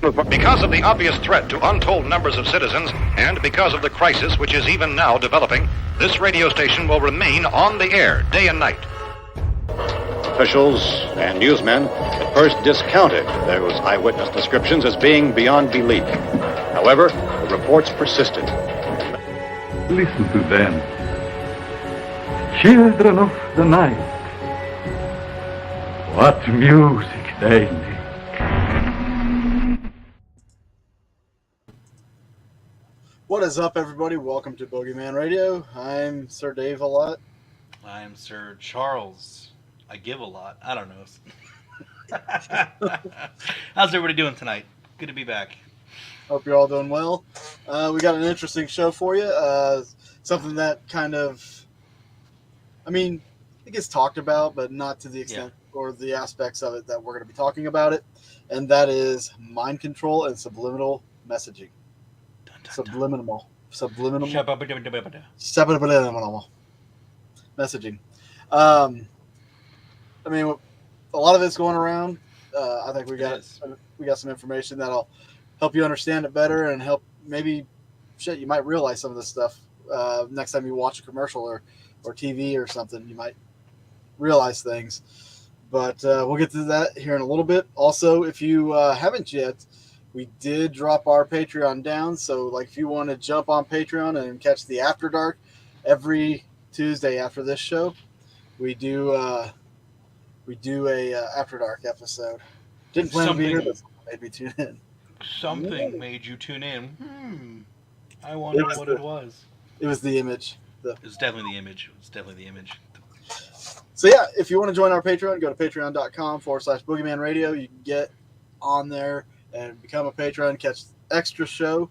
Because of the obvious threat to untold numbers of citizens, and because of the crisis which is even now developing, this radio station will remain on the air day and night. Officials and newsmen at first discounted those eyewitness descriptions as being beyond belief. However, the reports persisted. Listen to them. Children of the night. What music they make. What is up, everybody? Welcome to Boogeyman Radio. I'm Sir Dave a lot. I'm Sir Charles. I give a lot. I don't know. How's everybody doing tonight? Good to be back. Hope you're all doing well. We got an interesting show for you. Something that kind of, it gets talked about, but not to the extent or the aspects of it that we're going to be talking about it. And that is mind control and subliminal messaging. Subliminal messaging. A lot of it's going around. I think we got some information that'll help you understand it better and help you might realize some of this stuff next time you watch a commercial or TV or something. You might realize things. But we'll get to that here in a little bit. Also, if you haven't yet, we did drop our Patreon down, so if you want to jump on Patreon and catch the After Dark every Tuesday after this show, we do a After Dark episode. Didn't plan to be here, but made me tune in. Something made you tune in. I wonder what it was. It was the image. It was definitely the image. So yeah, if you want to join our Patreon, go to patreon.com/Boogeyman Radio. You can get on there and become a patron, catch extra show.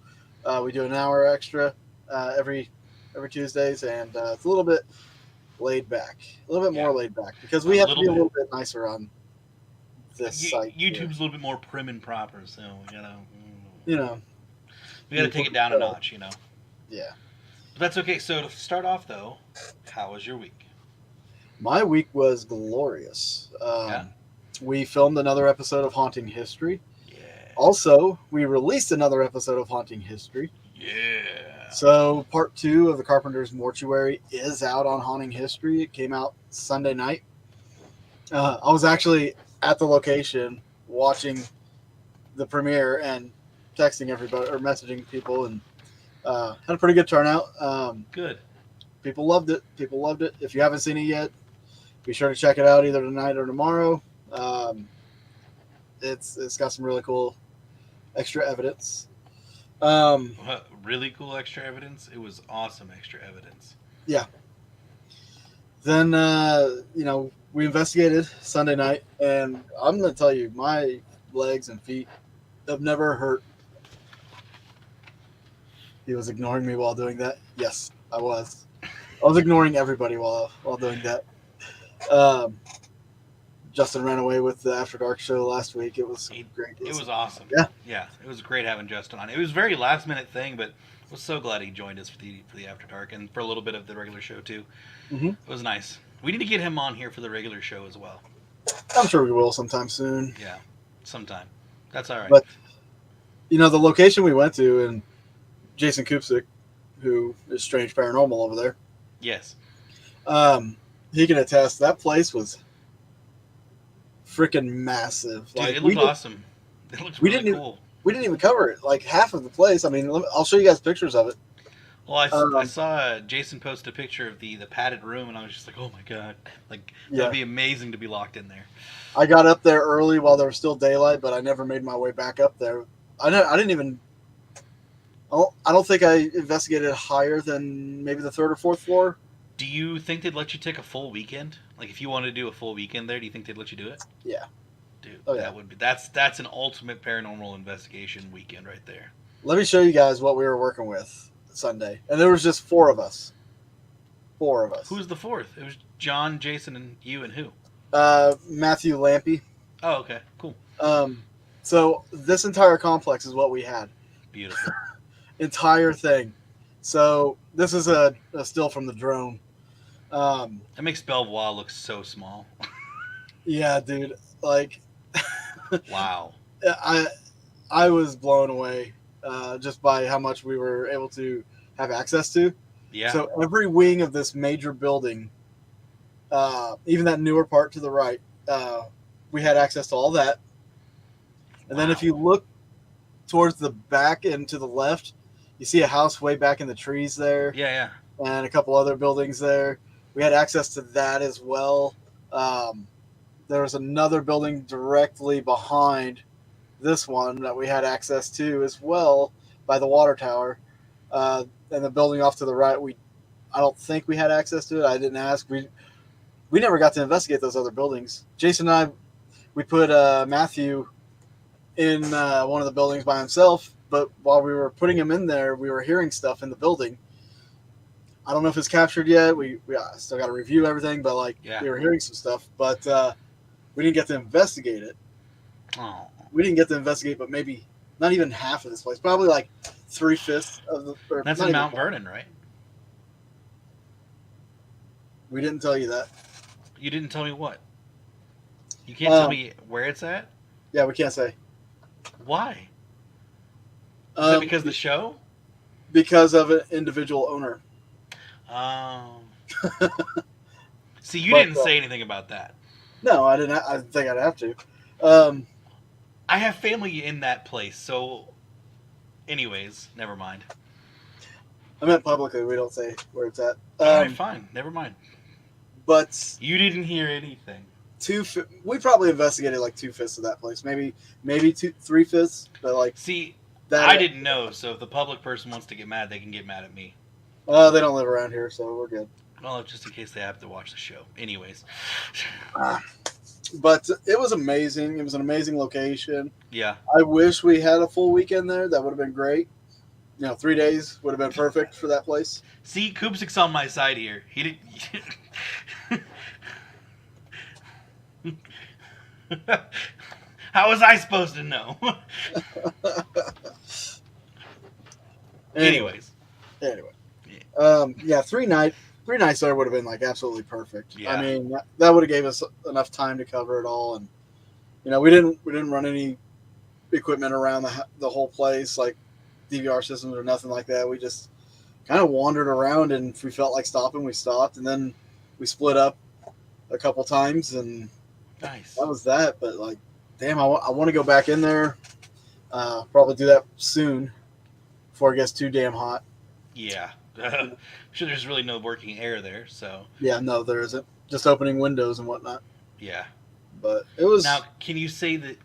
We do an hour extra every Tuesdays, and it's a little bit laid back, a little bit more laid back, because we have to be a little bit nicer on this site. YouTube's a little bit more prim and proper, so we got to take it down a notch, Yeah. But that's okay. So to start off, though, how was your week? My week was glorious. We filmed another episode of Haunting History. Also, we released another episode of Haunting History. Yeah. So, part 2 of The Carpenter's Mortuary is out on Haunting History. It came out Sunday night. I was actually at the location watching the premiere and texting everybody or messaging people, and had a pretty good turnout. Good. People loved it. If you haven't seen it yet, be sure to check it out either tonight or tomorrow. It's got some really cool extra evidence. Really cool extra evidence? It was awesome extra evidence. Yeah. Then, we investigated Sunday night, and I'm going to tell you, my legs and feet have never hurt. He was ignoring me while doing that. Yes, I was. I was ignoring everybody while doing that. Justin ran away with the After Dark show last week. It was great. It was awesome. Yeah. It was great having Justin on. It was a very last minute thing, but I was so glad he joined us for the After Dark and for a little bit of the regular show too. Mm-hmm. It was nice. We need to get him on here for the regular show as well. I'm sure we will sometime soon. Yeah, sometime. That's all right. But the location we went to, and Jason Kupsik, who is Strange Paranormal over there. Yes. He can attest that place was freaking massive. Dude, it looked awesome. It looked really cool. We didn't even cover it. Half of the place. I'll show you guys pictures of it. Well, I saw Jason post a picture of the padded room, and I was just like, oh my god. That'd be amazing to be locked in there. I got up there early while there was still daylight, but I never made my way back up there. I don't think I investigated higher than maybe the 3rd or 4th floor. Do you think they'd let you take a full weekend? If you wanted to do a full weekend there, do you think they'd let you do it? Yeah. Dude, that would be that's an ultimate paranormal investigation weekend right there. Let me show you guys what we were working with Sunday. And there was just 4 of us. 4 of us. Who's the 4th? It was John, Jason, and you, and who? Matthew Lampy. Oh, okay. Cool. So this entire complex is what we had. Beautiful. Entire thing. So this is a still from the drone. That makes Belvoir look so small. Yeah, dude. Wow. I was blown away just by how much we were able to have access to. Yeah. So every wing of this major building, even that newer part to the right, we had access to all that. And then if you look towards the back and to the left, you see a house way back in the trees there. Yeah. And a couple other buildings there. We had access to that as well. There was another building directly behind this one that we had access to as well by the water tower. And the building off to the right, I don't think we had access to it. I didn't ask. We never got to investigate those other buildings. Jason and I, we put Matthew in one of the buildings by himself, but while we were putting him in there, we were hearing stuff in the building. I don't know if it's captured yet. We still got to review everything, but we were hearing some stuff, but we didn't get to investigate it. Oh. We didn't get to investigate, but maybe not even half of this place. Probably like 3/5 of the. That's in Mount Vernon, right? We didn't tell you that. You didn't tell me what? You can't tell me where it's at? Yeah, we can't say. Why? Is it because of the show? Because of an individual owner. See, you didn't say anything about that. No, I didn't. I didn't think I'd have to. I have family in that place, so. Anyways, never mind. I meant publicly. We don't say where it's at. All right, fine. Never mind. But you didn't hear anything. We probably investigated like 2/5 of that place, maybe 3/5. But see, I didn't know. So if the public person wants to get mad, they can get mad at me. They don't live around here, so we're good. Well, just in case they have to watch the show. Anyways. But it was amazing. It was an amazing location. Yeah. I wish we had a full weekend there. That would have been great. 3 days would have been perfect for that place. See, Koopsik's on my side here. He didn't. How was I supposed to know? Anyways. Anyway. Yeah, 3 nights there would have been like absolutely perfect. Yeah. I mean, that would have gave us enough time to cover it all, and we didn't run any equipment around the whole place, like DVR systems or nothing like that. We just kind of wandered around, and if we felt like stopping, we stopped, and then we split up a couple times, and nice. That was that. But damn, I want to go back in there. Probably do that soon before it gets too damn hot. Yeah. Sure, there's really no working air there, so. Yeah, no, there isn't. Just opening windows and whatnot. Yeah. But it was. Now, can you say that?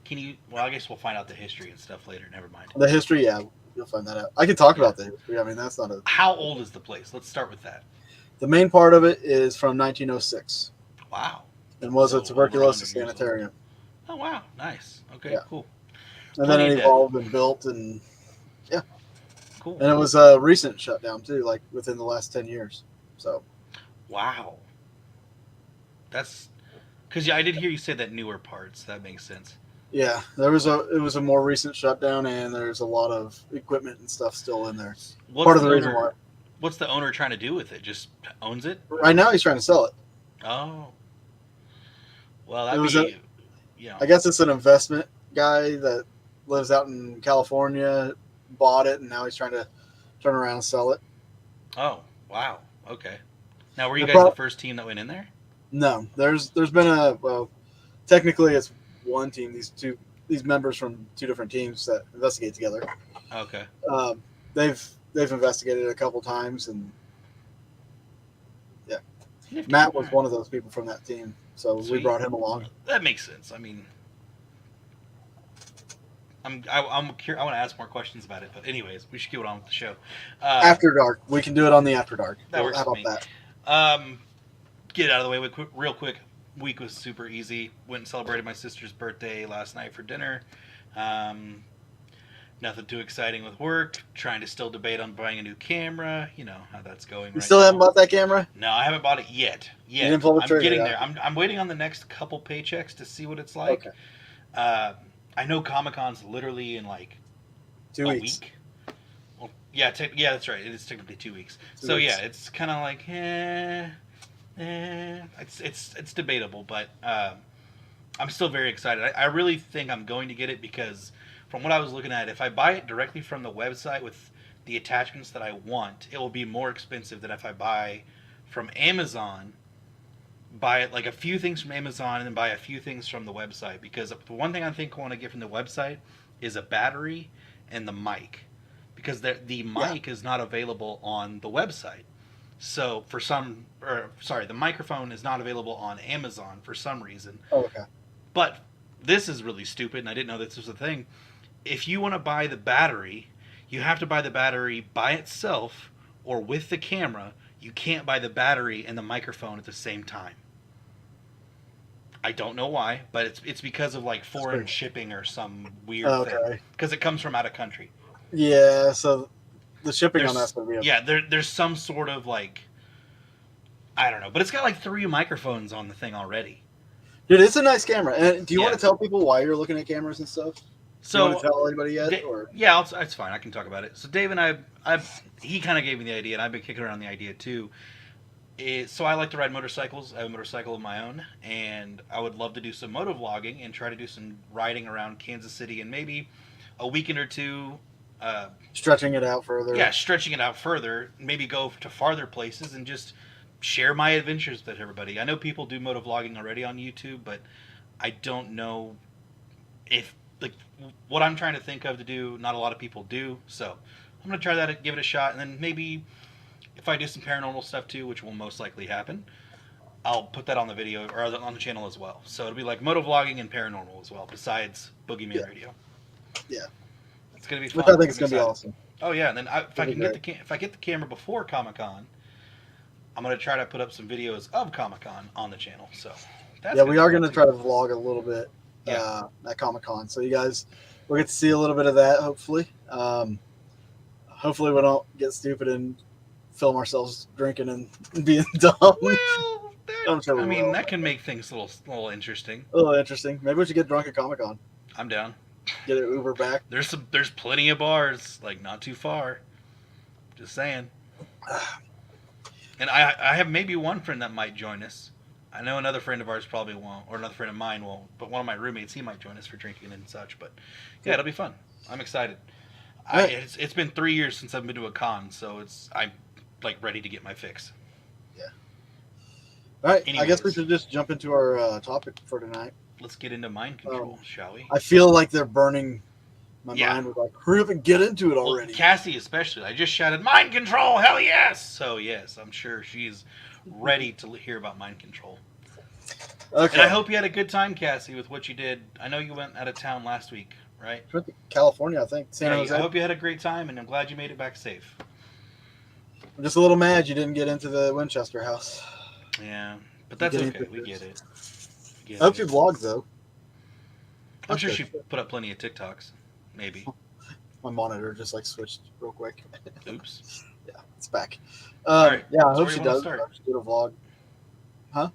Well, I guess we'll find out the history and stuff later. Never mind. The history, yeah, you'll find that out. I can talk about the history. I mean, that's not a. How old is the place? Let's start with that. The main part of it is from 1906. Wow. And was a tuberculosis sanitarium. Oh wow, nice. Okay, yeah. Cool. And then it evolved and built, and yeah. Cool. And it was a recent shutdown too, like within the last 10 years. So. Wow. That's because I did hear you say that newer parts. That makes sense. Yeah, it was a more recent shutdown, and there's a lot of equipment and stuff still in there. Part of the reason why. What's the owner trying to do with it? Just owns it? Right now, he's trying to sell it. Oh. Well, that'd be. I guess it's an investment guy that lives out in California, bought it, and now he's trying to turn around and sell it. Oh, wow. Okay. Now, were you guys the first team that went in there? No, there's been technically it's one team. These members from 2 different teams that investigate together. Okay. They've investigated a couple times, and yeah, Matt was one of those people from that team, so we brought him along. That makes sense. I mean, I'm curious. I want to ask more questions about it, but anyways, we should get on with the show. After dark, we can do it on the after dark. That works. How about me. that? Get it out of the way real quick. Week was super easy. Went and celebrated my sister's birthday last night for dinner. Nothing too exciting with work. Trying to still debate on buying a new camera. You know how that's going. You still haven't bought that camera? No, I haven't bought it yet. You didn't pull the trigger, getting there. I'm waiting on the next couple paychecks to see what it's like. Okay. I know Comic-Con's literally in like 2 weeks. Week. Well, yeah, that's right. It is technically 2 weeks. So yeah, it's kind of like, it's debatable, but I'm still very excited. I really think I'm going to get it because from what I was looking at, if I buy it directly from the website with the attachments that I want, it will be more expensive than if I buy from Amazon. Buy like a few things from Amazon and then buy a few things from the website, because the one thing I think I want to get from the website is a battery and the mic, because the mic is not available on the website. So the microphone is not available on Amazon for some reason. Oh, okay. But this is really stupid, and I didn't know this was a thing. If you want to buy the battery, you have to buy the battery by itself or with the camera. You can't buy the battery and the microphone at the same time. I don't know why, but it's because of like foreign shipping or some weird thing. Because it comes from out of country. Yeah, so the shipping on that's going to be there's some sort of like, I don't know, but it's got like 3 microphones on the thing already. Dude, it's a nice camera. And do you want to tell people why you're looking at cameras and stuff? So, do you want to tell anybody yet? Yeah, it's fine. I can talk about it. So Dave and he kind of gave me the idea, and I've been kicking around the idea too. So I like to ride motorcycles. I have a motorcycle of my own, and I would love to do some motovlogging and try to do some riding around Kansas City, and maybe a weekend or two. Stretching it out further. Yeah, stretching it out further. Maybe go to farther places and just share my adventures with everybody. I know people do motovlogging already on YouTube, but I don't know if what I'm trying to think of to do, not a lot of people do. So I'm going to try that, give it a shot, and then maybe if I do some paranormal stuff too, which will most likely happen, I'll put that on the video or on the channel as well. So it'll be like motovlogging and paranormal as well, besides Boogeyman Radio. Yeah. It's going to be fun. Which I think it's going to be awesome. Oh yeah, and then if I get the camera before Comic-Con, I'm going to try to put up some videos of Comic-Con on the channel. So we are going to try to vlog a little bit at Comic-Con. So you guys will get to see a little bit of that, hopefully. Hopefully we don't get stupid and film ourselves drinking and being dumb. Well, that can make things a little interesting. A little interesting. Maybe we should get drunk at Comic-Con. I'm down. Get an Uber back. There's plenty of bars, like not too far. Just saying. And I have maybe one friend that might join us. I know another friend of ours probably won't, or another friend of mine won't. But one of my roommates, he might join us for drinking and such. But yeah, it'll be fun. I'm excited. It's been 3 years since I've been to a con, so I'm like ready to get my fix. Yeah. All right. Anyways, I guess we should just jump into our topic for tonight. Let's get into mind control, shall we? I feel like they're burning my mind with like, hurry up and get into it already. Well, Cassie especially. I just shouted, mind control, hell yes! So yes, I'm sure she's ready to hear about mind control. Okay. And I hope you had a good time, Cassie, with what you did. I know you went out of town last week, right? Went to California, I think. San Jose. I hope you had a great time, and I'm glad you made it back safe. I'm just a little mad you didn't get into the Winchester house. Yeah, but that's okay. We get it. I hope you vlogged, though. I'm sure she put up plenty of TikToks. Maybe. My monitor just switched real quick. Oops. Yeah, it's back. Right. Yeah, I hope she does. I hope she did a vlog. Huh?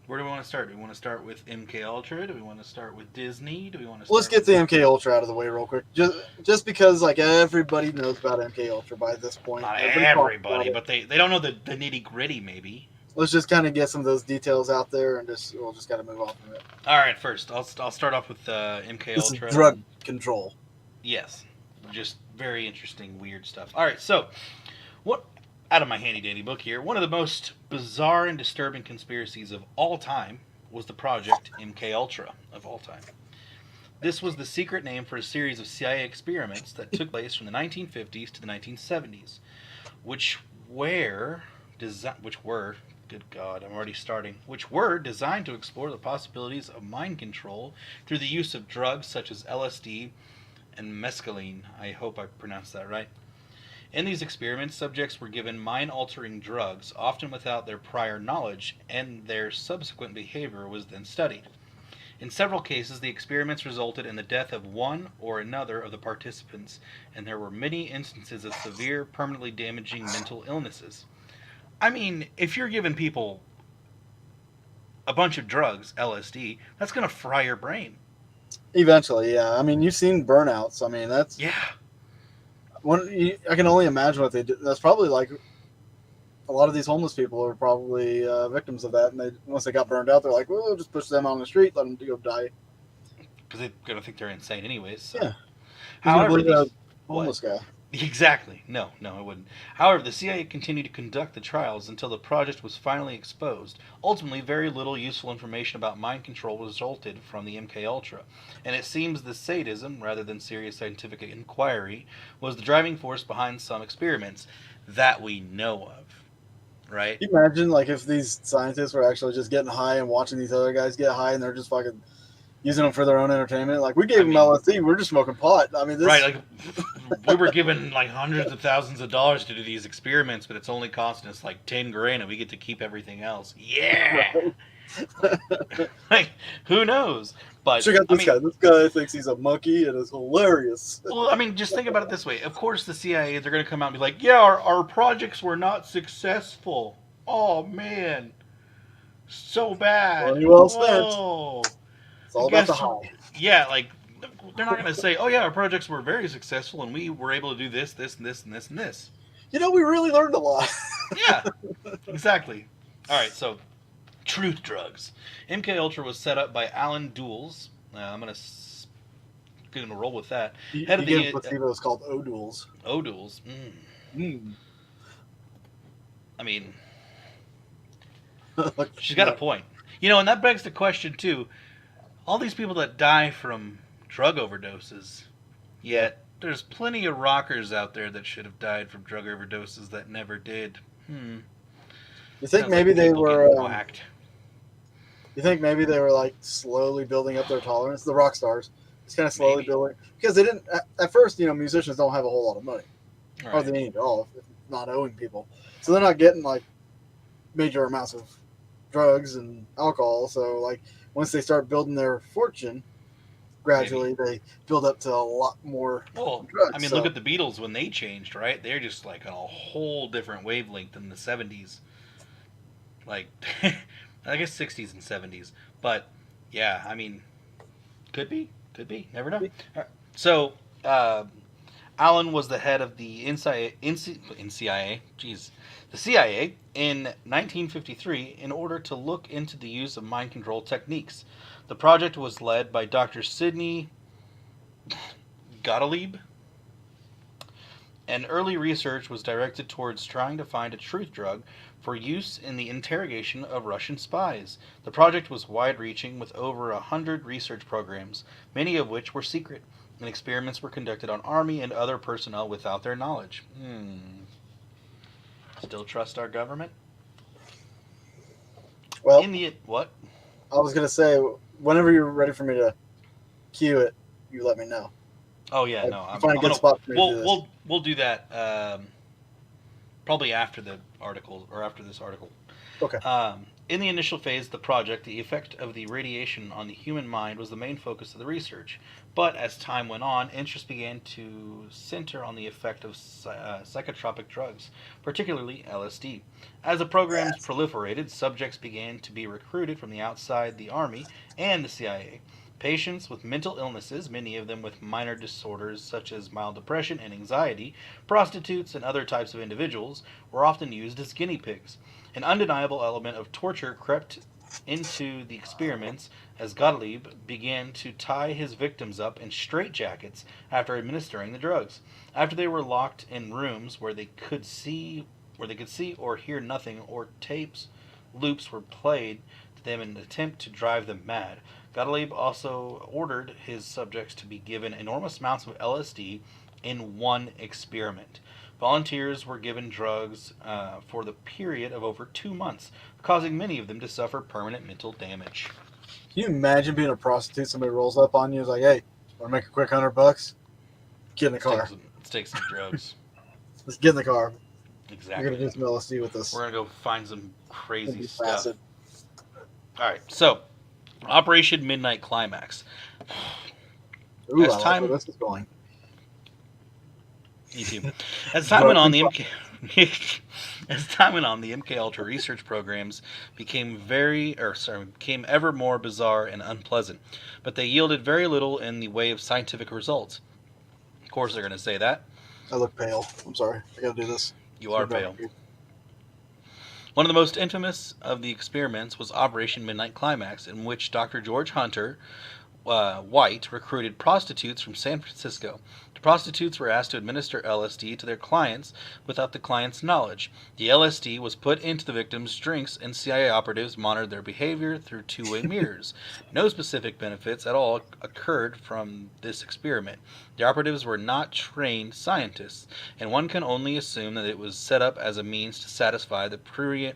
Where do we want to start? Do we want to start with MK Ultra? Do we want to start with Disney? Do we want to? Let's get the MK Ultra out of the way real quick. Just because everybody knows about MK Ultra by this point. Not everybody, but they don't know the nitty gritty. Maybe. Let's just kind of get some of those details out there, and we'll just got to move on from it. All right, first I'll start off with MK Ultra. Is drug control. Yes, just very interesting, weird stuff. All right, so what? Out of my handy dandy book here, one of the most bizarre and disturbing conspiracies of all time was the Project MK Ultra of all time. This was the secret name for a series of CIA experiments that took place from the 1950s to the 1970s, which were good God, I'm already starting, which were designed to explore the possibilities of mind control through the use of drugs such as LSD and mescaline. I hope I pronounced that right. In these experiments, subjects were given mind-altering drugs, often without their prior knowledge, and their subsequent behavior was then studied. In several cases, the experiments resulted in the death of one or another of the participants, and there were many instances of severe, permanently damaging mental illnesses. I mean, if you're giving people a bunch of drugs, LSD, that's going to fry your brain. Eventually, yeah. I mean, you've seen burnouts. I mean, that's... Yeah. I can only imagine what they do. That's probably like a lot of these homeless people are probably victims of that. And once they got burned out, they're like, well, we'll just push them on the street, let them go die. Because they're going to think they're insane anyways. So. Yeah. Who's gonna However, believe a these, homeless guy? exactly. No, it wouldn't. However, the CIA continued to conduct the trials until the project was finally exposed. Ultimately, very little useful information about mind control resulted from the MK Ultra, and it seems the sadism, rather than serious scientific inquiry, was the driving force behind some experiments that we know of. Right? Can you imagine, like, if these scientists were actually just getting high and watching these other guys get high, and they're just fucking using them for their own entertainment? Like, we gave them LSD, we're just smoking pot. I mean, this Right, like we were given like hundreds of thousands of dollars to do these experiments, but it's only costing us like 10 grand, and we get to keep everything else. Yeah, like who knows? But check out this guy. This guy thinks he's a monkey and is hilarious. well, I mean, just think about it this way. Of course, the CIA, they're going to come out and be like, "Yeah, our projects were not successful. Oh man, so bad. Money well spent. Whoa." It's all about the high. Yeah, like they're not going to say, "Oh yeah, our projects were very successful, and we were able to do this, this, and this, and this, and this." You know, we really learned a lot. Yeah, exactly. All right, so truth drugs. MK Ultra was set up by Alan Dulles. I'm gonna roll with that. Head of the placebo is called O'Doul's. O'Doul's. I mean, she's got a point. You know, and that begs the question too. All these people that die from drug overdoses, yet there's plenty of rockers out there that should have died from drug overdoses that never did. You think Sounds maybe like they people were getting whacked. You think maybe they were like slowly building up their tolerance? The rock stars, it's kind of slowly building, because they didn't at first. You know, musicians don't have a whole lot of money, or they need all, if not owing people, so they're not getting like major amounts of drugs and alcohol. So like once they start building their fortune, gradually they build up to a lot more. Well, drugs, I mean, look at the Beatles when they changed, right? They're just like on a whole different wavelength in the 70s. Like, I guess 60s and 70s. But, yeah, I mean, could be. Never know. Right. So, Allen was the head of the CIA in 1953 in order to look into the use of mind control techniques. The project was led by Dr. Sidney Gottlieb, and early research was directed towards trying to find a truth drug for use in the interrogation of Russian spies. The project was wide-reaching with over 100 research programs, many of which were secret, and experiments were conducted on Army and other personnel without their knowledge. Still trust our government? Well, what? I was gonna say, whenever you're ready for me to cue it, you let me know. Oh yeah, no. Find a good spot for me to do this. We'll do that probably after the article or after this article. Okay. In the initial phase of the project, the effect of the radiation on the human mind was the main focus of the research. But as time went on, interest began to center on the effect of psychotropic drugs, particularly LSD. As the programs proliferated, subjects began to be recruited from the outside the Army and the CIA. Patients with mental illnesses, many of them with minor disorders such as mild depression and anxiety, prostitutes, and other types of individuals, were often used as guinea pigs. An undeniable element of torture crept into the experiments as Gottlieb began to tie his victims up in straitjackets after administering the drugs. After they were locked in rooms where they could see or hear nothing, or loops were played to them in an attempt to drive them mad. Gottlieb also ordered his subjects to be given enormous amounts of LSD in one experiment. Volunteers were given drugs for the period of over 2 months, causing many of them to suffer permanent mental damage. Can you imagine being a prostitute? Somebody rolls up on you, is like, "Hey, want to make a quick $100? Get in the car. Let's take some drugs. Let's get in the car. Exactly. We're gonna do some LSD with this. We're gonna go find some crazy stuff." Acid. All right, so Operation Midnight Climax. Ooh, I like where this is going. Me too. As time went on, the MK Ultra research programs became ever more bizarre and unpleasant, but they yielded very little in the way of scientific results. Of course, they're going to say that. I look pale. I'm sorry. I got to do this. You are pale. One of the most infamous of the experiments was Operation Midnight Climax, in which Dr. George Hunter White recruited prostitutes from San Francisco. The prostitutes were asked to administer LSD to their clients without the client's knowledge. The LSD was put into the victims' drinks, and CIA operatives monitored their behavior through two-way mirrors. No specific benefits at all occurred from this experiment. The operatives were not trained scientists, and one can only assume that it was set up as a means to satisfy the prurient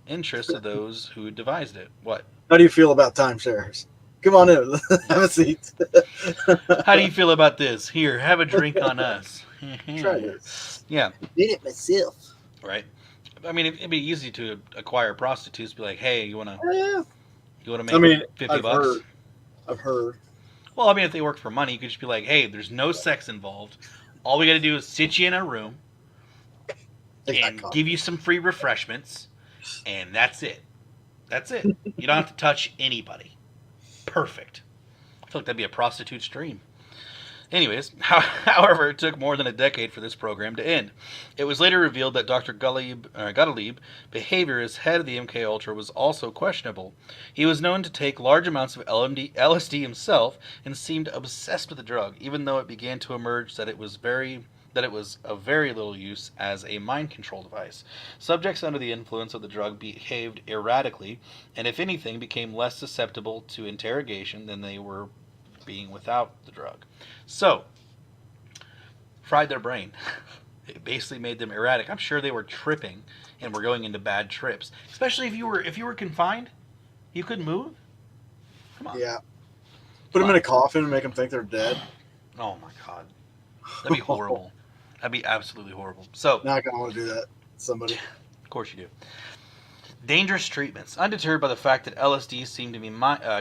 interests of those who devised it. What? How do you feel about timeshares? Come on in. Have a seat. How do you feel about this? Here, have a drink on us. Try this. Yeah. Did it myself. Right. I mean, it'd be easy to acquire prostitutes. Be like, hey, you wanna make $50? I've heard. Well, I mean, if they work for money, you could just be like, hey, there's no sex involved. All we got to do is sit you in a room and give you some free refreshments, and that's it. That's it. You don't have to touch anybody. Perfect. I feel like that'd be a prostitute's dream. Anyways, however, it took more than a decade for this program to end. It was later revealed that Dr. Gottlieb behavior as head of the MKUltra was also questionable. He was known to take large amounts of LSD himself and seemed obsessed with the drug, even though it began to emerge that it was of very little use as a mind control device. Subjects under the influence of the drug behaved erratically, and if anything, became less susceptible to interrogation than they were being without the drug. So, fried their brain. It basically made them erratic. I'm sure they were tripping and were going into bad trips. Especially if you were confined, you couldn't move. Come on. Yeah. Put them in a coffin and make them think they're dead. Oh my God, that'd be horrible. That'd be absolutely horrible. So now I kind of want to do that. Somebody. Of course you do. Dangerous treatments. Undeterred by the fact that LSD seemed to be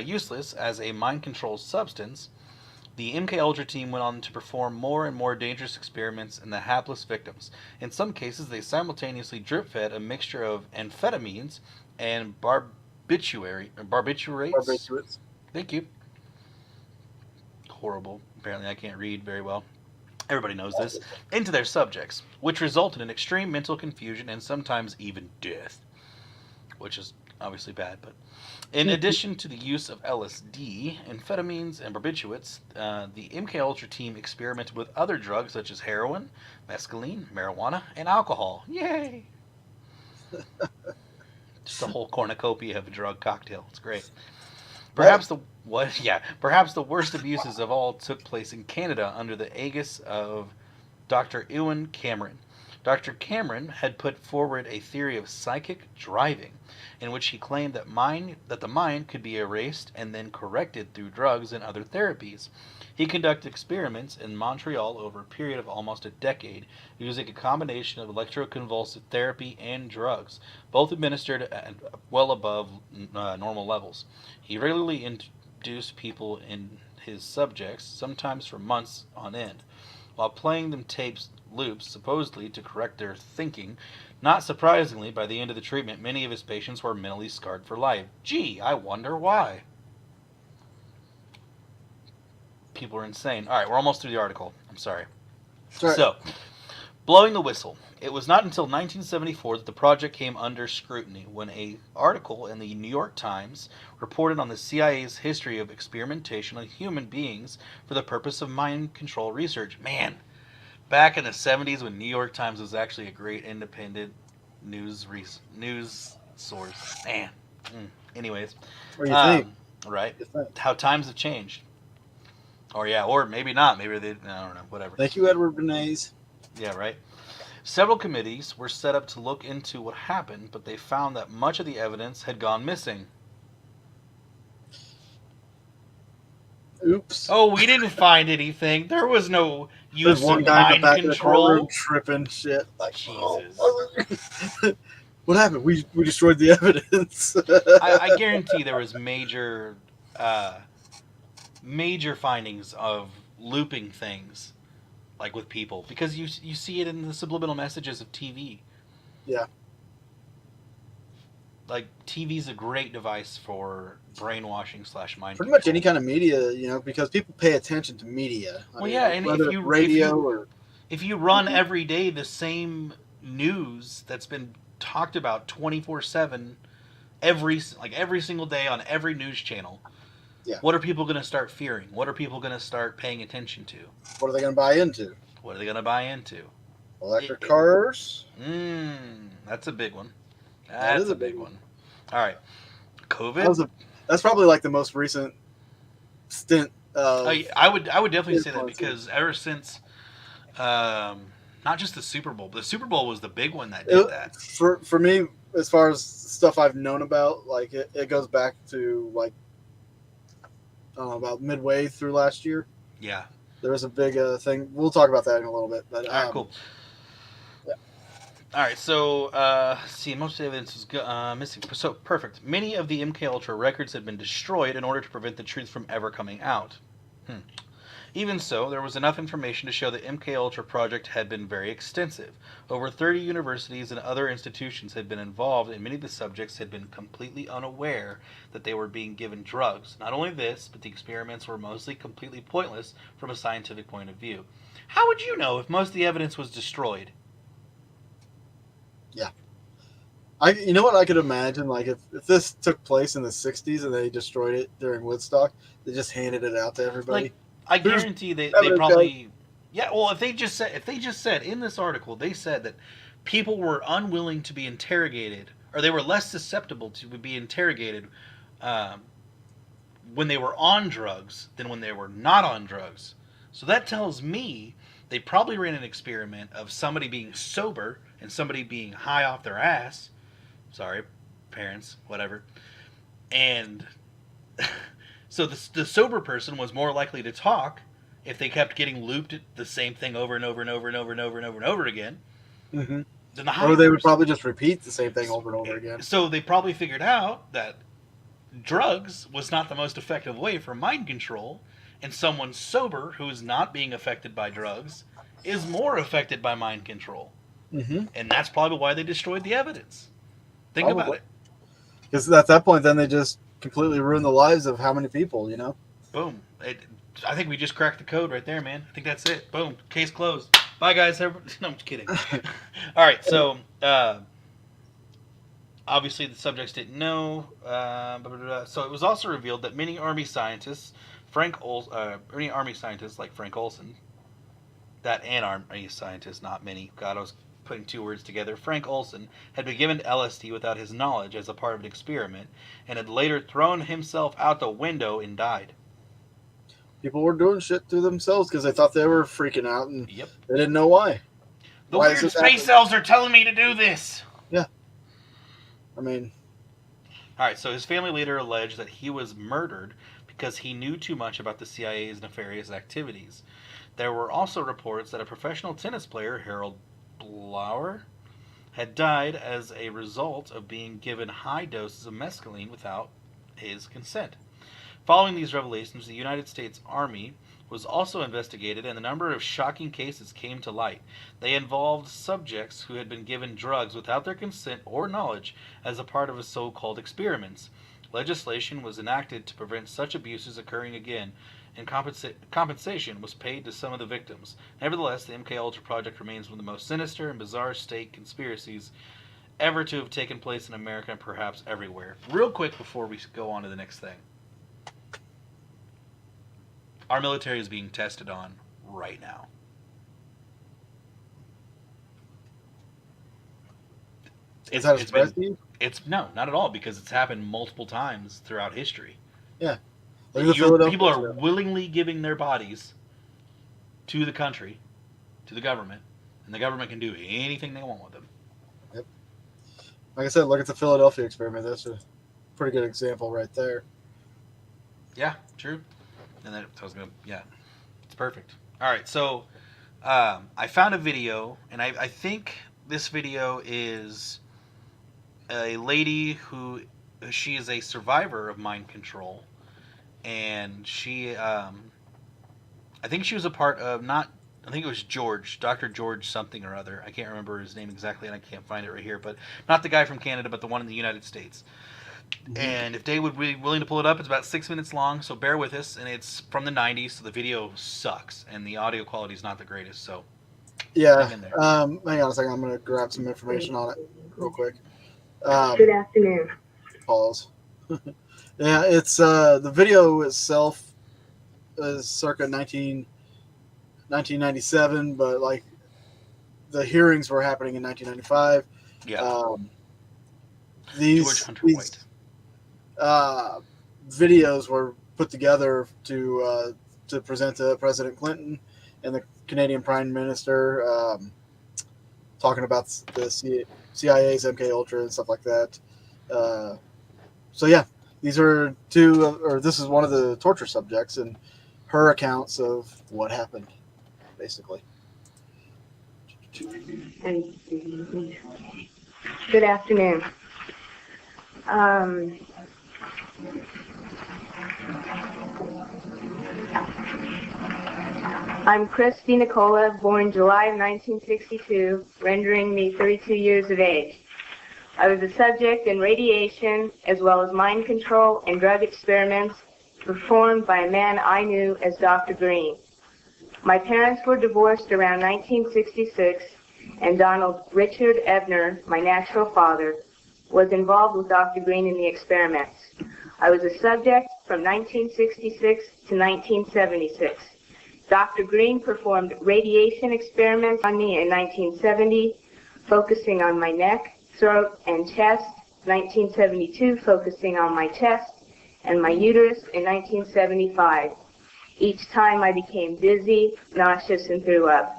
useless as a mind-controlled substance, the MKUltra team went on to perform more and more dangerous experiments in the hapless victims. In some cases, they simultaneously drip-fed a mixture of amphetamines and barbiturates. Thank you. Horrible. Apparently I can't read very well. Everybody knows this. Into their subjects, which resulted in extreme mental confusion and sometimes even death. Which is obviously bad, but in addition to the use of LSD, amphetamines, and barbiturates, the MKUltra team experimented with other drugs such as heroin, mescaline, marijuana, and alcohol. Yay! Just a whole cornucopia of a drug cocktail. It's great. Perhaps the worst abuses of all took place in Canada under the aegis of Dr. Ewan Cameron. Dr. Cameron had put forward a theory of psychic driving, in which he claimed that the mind could be erased and then corrected through drugs and other therapies. He conducted experiments in Montreal over a period of almost a decade, using a combination of electroconvulsive therapy and drugs, both administered at well above normal levels. He regularly induced people in his subjects, sometimes for months on end, while playing them tapes loops, supposedly to correct their thinking. Not surprisingly, by the end of the treatment, many of his patients were mentally scarred for life. Gee, I wonder why. People are insane. Alright, we're almost through the article. I'm sorry. Right. So, blowing the whistle. It was not until 1974 that the project came under scrutiny, when an article in the New York Times reported on the CIA's history of experimentation on human beings for the purpose of mind control research. Man, back in the 70s when New York Times was actually a great independent news source. Man. Anyways. What do you think? Right. How times have changed. Or maybe not. Maybe they, I don't know, whatever. Thank you, Edward Bernays. Yeah, right. Several committees were set up to look into what happened, but they found that much of the evidence had gone missing. Oops. Oh, we didn't find anything. There was no use There's one of guy in the mind back of the control. courtroom tripping shit. Like, Jesus. What happened? We destroyed the evidence. I guarantee there was major findings of looping things, like with people, because you see it in the subliminal messages of TV. Yeah. Like, TV's a great device for brainwashing / mind Pretty control. much any kind of media, because people pay attention to media. Well, yeah, and whether if you radio or if you run every day the same news that's been talked about 24/7 every single day on every news channel, Yeah. What are people going to start fearing? What are people going to start paying attention to? What are they going to buy into? What are they going to buy into? Electric cars? That's a big one. That is That's a a big big one. All right. COVID? That's probably like the most recent stint of I would definitely say that influences. because ever since, not just the Super Bowl, but the Super Bowl was the big one that did that. For me, as far as stuff I've known about, like it goes back to like I don't know, about midway through last year. Yeah. There was a big thing. We'll talk about that in a little bit. But All right, cool. Yeah. All right, so see, most evidence was missing. So perfect. Many of the MK Ultra records had been destroyed in order to prevent the truth from ever coming out. Even so, there was enough information to show the MK Ultra project had been very extensive. Over 30 universities and other institutions had been involved, and many of the subjects had been completely unaware that they were being given drugs. Not only this, but the experiments were mostly completely pointless from a scientific point of view. How would you know if most of the evidence was destroyed? Yeah. You know what I could imagine? Like if this took place in the 60s and they destroyed it during Woodstock, they just handed it out to everybody. Like, I guarantee they probably... Yeah, well, if they just said in this article, they said that people were unwilling to be interrogated, or they were less susceptible to be interrogated when they were on drugs than when they were not on drugs. So that tells me they probably ran an experiment of somebody being sober and somebody being high off their ass. Sorry, parents, whatever. And so the sober person was more likely to talk if they kept getting looped at the same thing over and over and over and over and over and over and over again. Mm-hmm. Than the high Or they would person. probably just repeat the same thing over and over again. So they probably figured out that drugs was not the most effective way for mind control, and someone sober who is not being affected by drugs is more affected by mind control. Mm-hmm. And that's probably why they destroyed the evidence. Think about it. Because at that point, then they just completely ruined the lives of how many people, you know? Boom. I think we just cracked the code right there, man. I think that's it. Boom. Case closed. Bye, guys. No, I'm just kidding. All right. So, obviously, the subjects didn't know. So it was also revealed that many Army scientists, like Frank Olson, that an Army scientist, not many. God, I was putting two words together. Frank Olson had been given LSD without his knowledge as a part of an experiment, and had later thrown himself out the window and died. People were doing shit to themselves because they thought they were freaking out, and Yep. they didn't know why. The Why weird is this space happening? elves are telling me to do this. Yeah. I mean, All right, so his family later alleged that he was murdered because he knew too much about the CIA's nefarious activities. There were also reports that a professional tennis player, Harold Blower, had died as a result of being given high doses of mescaline without his consent. Following these revelations, the United States Army was also investigated, and a number of shocking cases came to light. They involved subjects who had been given drugs without their consent or knowledge as a part of a so-called experiments. Legislation was enacted to prevent such abuses occurring again, and compensation was paid to some of the victims. Nevertheless, the MK Ultra project remains one of the most sinister and bizarre state conspiracies ever to have taken place in America and perhaps everywhere. Real quick before we go on to the next thing. Our military is being tested on right now. is that a surprise to you? No, not at all, because it's happened multiple times throughout history. Yeah. Like the Philadelphia People are stuff. willingly giving their bodies to the country, to the government, and the government can do anything they want with them. Yep. Like I said, look at the Philadelphia experiment. That's a pretty good example right there. Yeah, true. And then it's perfect. All right, so I found a video, and I think this video is a lady she is a survivor of mind control, and she, I think she was a part of I think it was Dr. George something or other. I can't remember his name exactly, and I can't find it right here, but not the guy from Canada, but the one in the United States. Mm-hmm. And if Dave would be willing to pull it up, it's about 6 minutes long, so bear with us. And it's from the 90s, so the video sucks, and the audio quality is not the greatest. So yeah, hang in there. hang on a second. I'm going to grab some information on it real quick. Good afternoon. Pause. Yeah, it's the video itself is circa 1997, but like the hearings were happening in 1995. Yeah. These George Hunter White. Videos were put together to present to President Clinton and the Canadian Prime Minister, talking about the CIA's MK Ultra and stuff like that. So yeah, these are this is one of the torture subjects and her accounts of what happened, basically. And good afternoon. I'm Christy Nicola, born July of 1962, rendering me 32 years of age. I was a subject in radiation as well as mind control and drug experiments performed by a man I knew as Dr. Green. My parents were divorced around 1966, and Donald Richard Ebner, my natural father, was involved with Dr. Green in the experiments. I was a subject from 1966 to 1976. Dr. Green performed radiation experiments on me in 1970, focusing on my neck, throat, and chest, 1972 focusing on my chest and my uterus in 1975. Each time I became dizzy, nauseous, and threw up.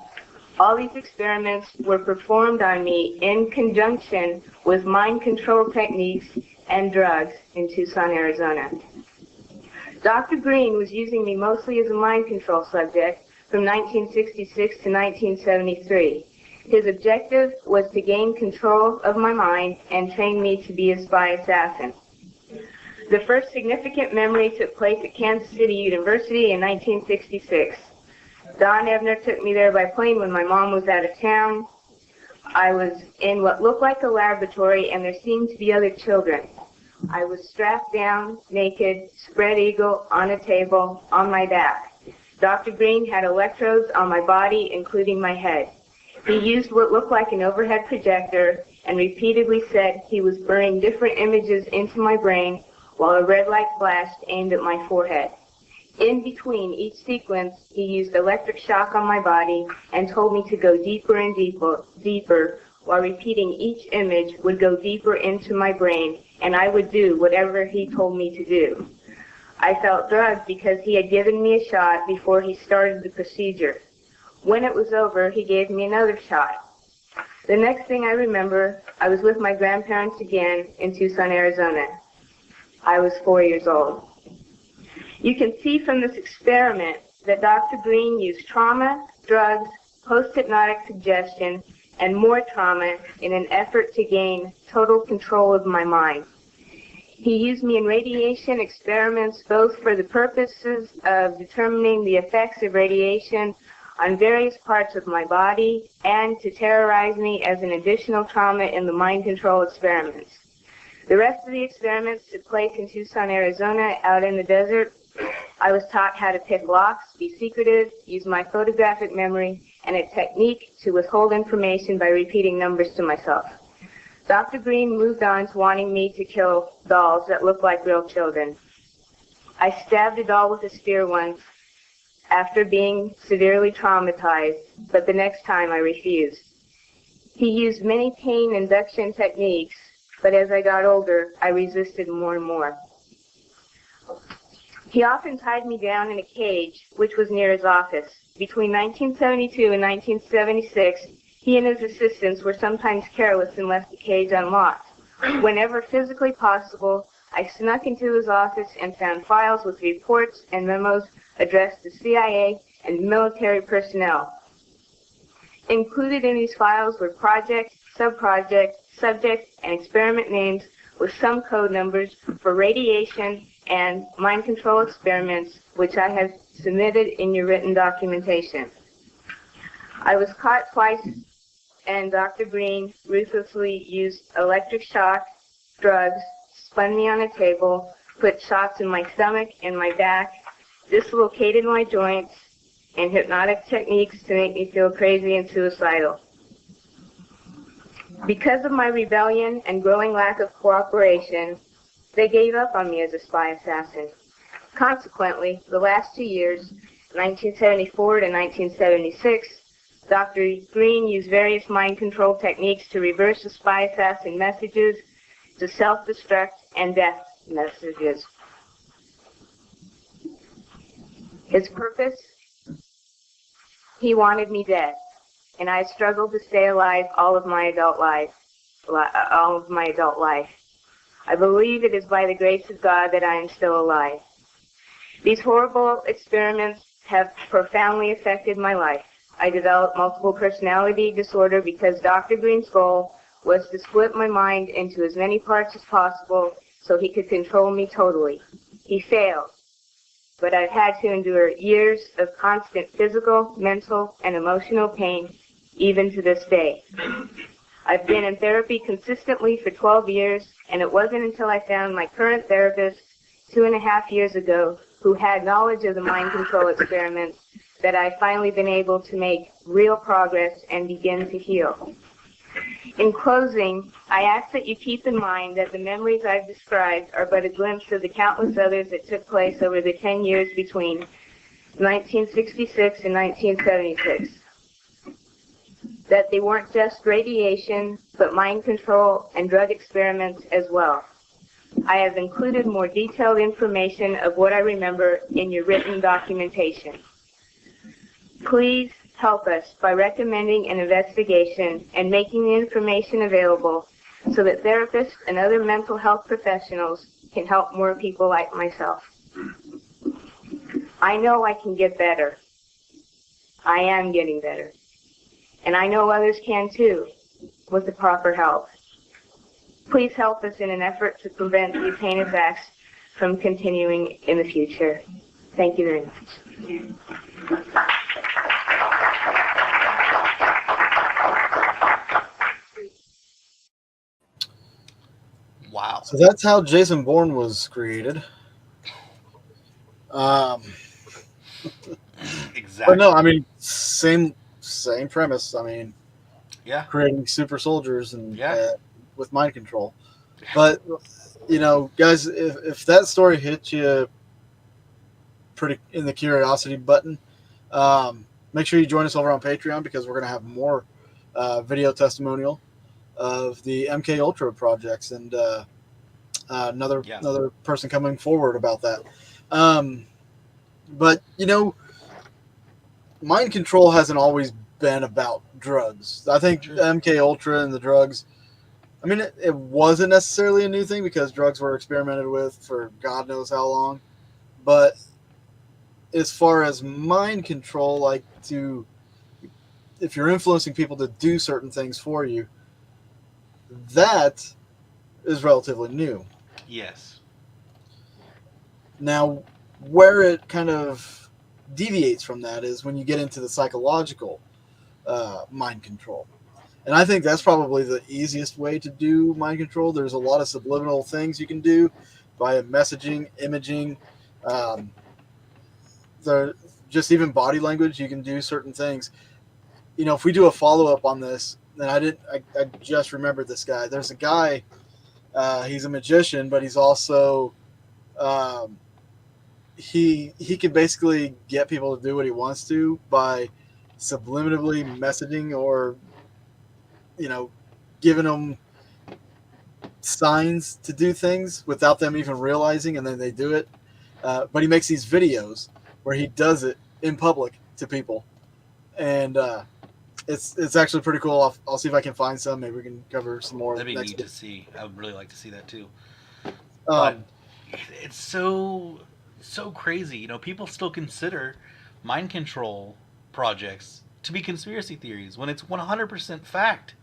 All these experiments were performed on me in conjunction with mind control techniques and drugs in Tucson, Arizona. Dr. Green was using me mostly as a mind control subject from 1966 to 1973. His objective was to gain control of my mind and train me to be a spy assassin. The first significant memory took place at Kansas City University in 1966. Don Ebner took me there by plane when my mom was out of town. I was in what looked like a laboratory, and there seemed to be other children. I was strapped down, naked, spread eagle, on a table, on my back. Dr. Green had electrodes on my body, including my head. He used what looked like an overhead projector and repeatedly said he was burning different images into my brain while a red light flashed aimed at my forehead. In between each sequence, he used electric shock on my body and told me to go deeper and deeper, while repeating each image would go deeper into my brain, and I would do whatever he told me to do. I felt drugged because he had given me a shot before he started the procedure. When it was over, he gave me another shot. The next thing I remember, I was with my grandparents again in Tucson, Arizona. I was 4 years old. You can see from this experiment that Dr. Green used trauma, drugs, post-hypnotic suggestion, and more trauma in an effort to gain total control of my mind. He used me in radiation experiments both for the purposes of determining the effects of radiation on various parts of my body and to terrorize me as an additional trauma in the mind control experiments. The rest of the experiments took place in Tucson, Arizona, out in the desert. I was taught how to pick locks, be secretive, use my photographic memory, and a technique to withhold information by repeating numbers to myself. Dr. Green moved on to wanting me to kill dolls that looked like real children. I stabbed a doll with a spear once after being severely traumatized, but the next time I refused. He used many pain induction techniques, but as I got older, I resisted more and more. He often tied me down in a cage, which was near his office. Between 1972 and 1976, he and his assistants were sometimes careless and left the cage unlocked. Whenever physically possible, I snuck into his office and found files with reports and memos addressed to CIA and military personnel. Included in these files were project, subproject, subject, and experiment names with some code numbers for radiation and mind control experiments, which I have submitted in your written documentation. I was caught twice, and Dr. Green ruthlessly used electric shock, drugs, spun me on a table, put shots in my stomach and my back, dislocated my joints, and hypnotic techniques to make me feel crazy and suicidal. Because of my rebellion and growing lack of cooperation, They gave up on me as a spy assassin. Consequently, the last 2 years, 1974 to 1976, Dr. Green used various mind control techniques to reverse the spy assassin messages to self-destruct and death messages. His purpose? He wanted me dead, and I struggled to stay alive all of my adult life. I believe it is by the grace of God that I am still alive. These horrible experiments have profoundly affected my life. I developed multiple personality disorder because Dr. Green's goal was to split my mind into as many parts as possible so he could control me totally. He failed, but I've had to endure years of constant physical, mental, and emotional pain, even to this day. I've been in therapy consistently for 12 years, and it wasn't until I found my current therapist 2.5 years ago, who had knowledge of the mind control experiments, that I've finally been able to make real progress and begin to heal. In closing, I ask that you keep in mind that the memories I've described are but a glimpse of the countless others that took place over the 10 years between 1966 and 1976. That they weren't just radiation, but mind control and drug experiments as well. I have included more detailed information of what I remember in your written documentation. Please help us by recommending an investigation and making the information available so that therapists and other mental health professionals can help more people like myself. I know I can get better. I am getting better. And I know others can too, with the proper help. Please help us in an effort to prevent these heinous acts from continuing in the future. Thank you very much. Wow. So that's how Jason Bourne was created. Exactly. But no, I mean, same premise. I mean, Yeah. creating super soldiers and Yeah. with mind control. But you know, guys, if that story hit you pretty in the curiosity button, make sure you join us over on Patreon, because we're going to have more video testimonial of the MK Ultra projects and another person coming forward about that. But you know, mind control hasn't always been about drugs. I think MK Ultra and the drugs, I mean, it wasn't necessarily a new thing because drugs were experimented with for God knows how long. But as far as mind control, like if you're influencing people to do certain things for you, that is relatively new. Yes. Now, where it kind of deviates from that is when you get into the psychological mind control. And I think that's probably the easiest way to do mind control. There's a lot of subliminal things you can do via messaging, imaging, just even body language. You can do certain things. You know, if we do a follow-up on this, then I just remembered this guy. There's a guy, he's a magician, but he's also, he can basically get people to do what he wants to by subliminally messaging or, you know, giving them signs to do things without them even realizing, and then they do it. But he makes these videos where he does it in public to people, and it's actually pretty cool. I'll see if I can find some. Maybe we can cover some more. That'd be next neat week. to see. I would really like to see that too. But it's so crazy. You know, people still consider mind control projects to be conspiracy theories when it's 100% fact.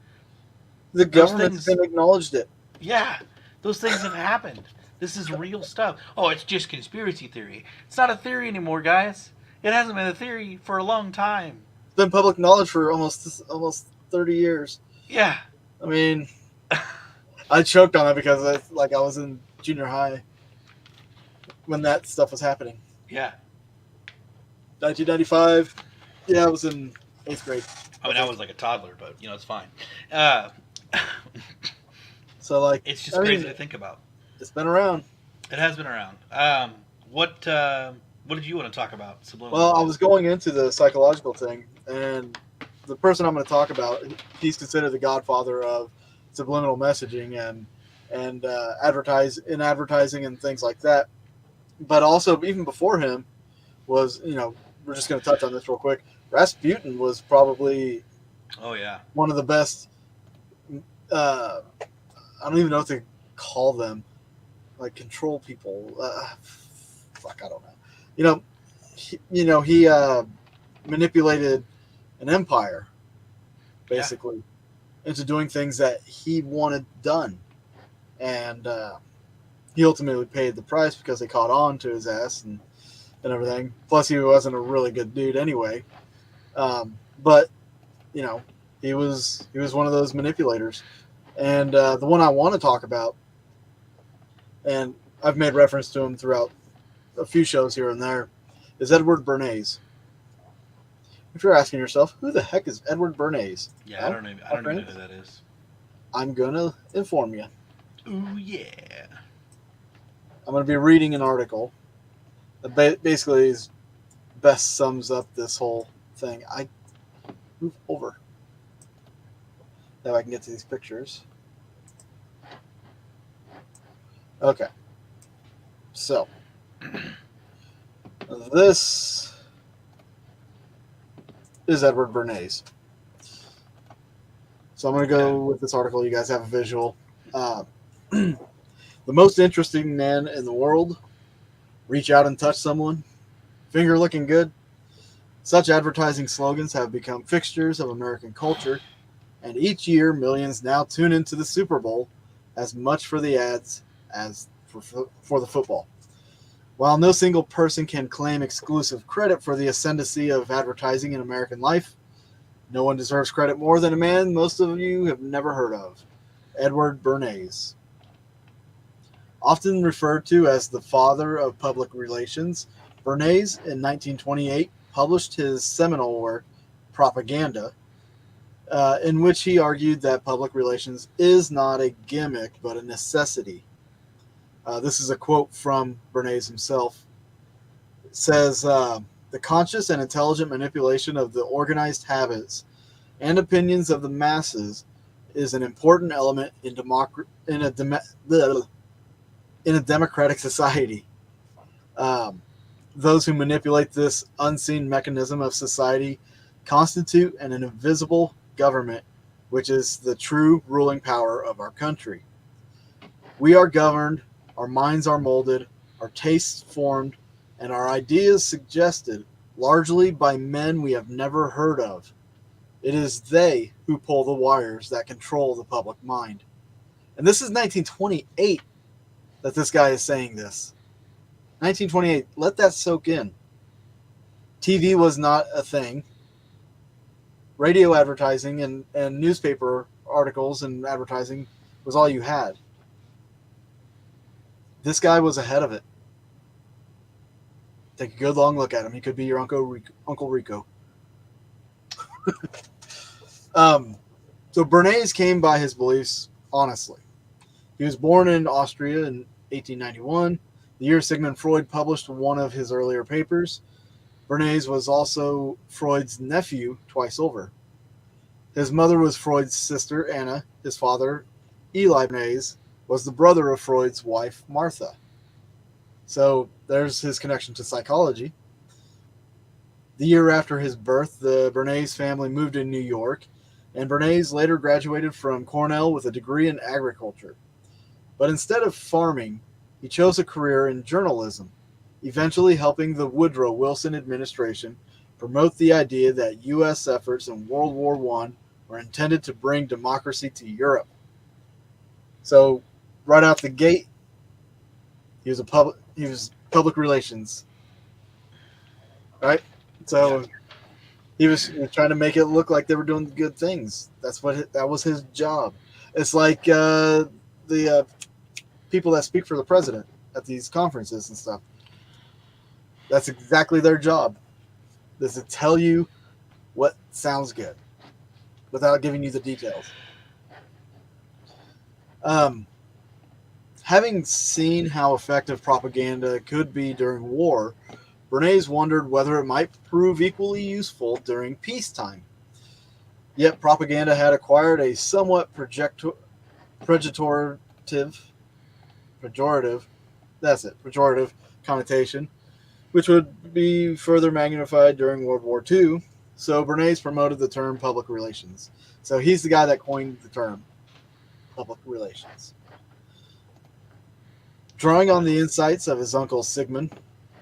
The government's been acknowledged it. Yeah, those things have happened. This is real stuff. Oh, it's just conspiracy theory. It's not a theory anymore, guys. It hasn't been a theory for a long time. It's been public knowledge for almost 30 years. Yeah. I mean, I choked on it because I was in junior high when that stuff was happening. Yeah. 1995. Yeah, I was in 8th grade. I mean, I was like a toddler, but you know, it's fine. So like, it's just crazy to think about. It's been around. It has been around. What did you want to talk about? Subliminal. Well, I was going into the psychological thing, and the person I'm going to talk about, he's considered the godfather of subliminal messaging and advertising and things like that. But also, even before him, was we're just going to touch on this real quick. Rasputin was probably one of the best. I don't even know what to call them, like control people. I don't know. He manipulated an empire, basically, into doing things that he wanted done. And he ultimately paid the price because they caught on to his ass and everything. Plus, he wasn't a really good dude anyway. But, he was one of those manipulators. And the one I want to talk about, and I've made reference to him throughout a few shows here and there, is Edward Bernays. If you're asking yourself, who the heck is Edward Bernays? Yeah, well, I don't even know who that is. I'm going to inform you. Ooh, yeah. I'm going to be reading an article that basically best sums up this whole thing. I move over. Now I can get to these pictures. Okay. So, this is Edward Bernays. So I'm going to go with this article. You guys have a visual. The most interesting man in the world. Reach out and touch someone. Finger looking good. Such advertising slogans have become fixtures of American culture, and each year millions now tune into the Super Bowl as much for the ads as for the football. While no single person can claim exclusive credit for the ascendancy of advertising in American life, no one deserves credit more than a man most of you have never heard of, Edward Bernays. Often referred to as the father of public relations, Bernays in 1928 published his seminal work, Propaganda, in which he argued that public relations is not a gimmick but a necessity. This is a quote from Bernays himself. It says, the conscious and intelligent manipulation of the organized habits and opinions of the masses is an important element in a democratic society. Those who manipulate this unseen mechanism of society constitute an invisible government, which is the true ruling power of our country. We are governed, our minds are molded, our tastes formed, and our ideas suggested largely by men we have never heard of. It is they who pull the wires that control the public mind. And this is 1928 that this guy is saying this. 1928. Let that soak in. TV was not a thing. Radio advertising and newspaper articles and advertising was all you had. This guy was ahead of it. Take a good long look at him. He could be your Uncle Rico. So Bernays came by his beliefs honestly. He was born in Austria in 1891, the year Sigmund Freud published one of his earlier papers. Bernays was also Freud's nephew twice over. His mother was Freud's sister, Anna. His father, Eli Bernays, was the brother of Freud's wife, Martha. So there's his connection to psychology. The year after his birth, the Bernays family moved to New York, and Bernays later graduated from Cornell with a degree in agriculture. But instead of farming, he chose a career in journalism, eventually helping the Woodrow Wilson administration promote the idea that U.S. efforts in World War I were intended to bring democracy to Europe. So, right out the gate, he was public relations, right? So he was trying to make it look like they were doing good things. That was his job. It's like the people that speak for the president at these conferences and stuff. That's exactly their job. Is to tell you what sounds good without giving you the details. Having seen how effective propaganda could be during war, Bernays wondered whether it might prove equally useful during peacetime. Yet propaganda had acquired a somewhat pejorative, pejorative connotation, which would be further magnified during World War II. So Bernays promoted the term public relations. So he's the guy that coined the term public relations. Drawing on the insights of his uncle Sigmund,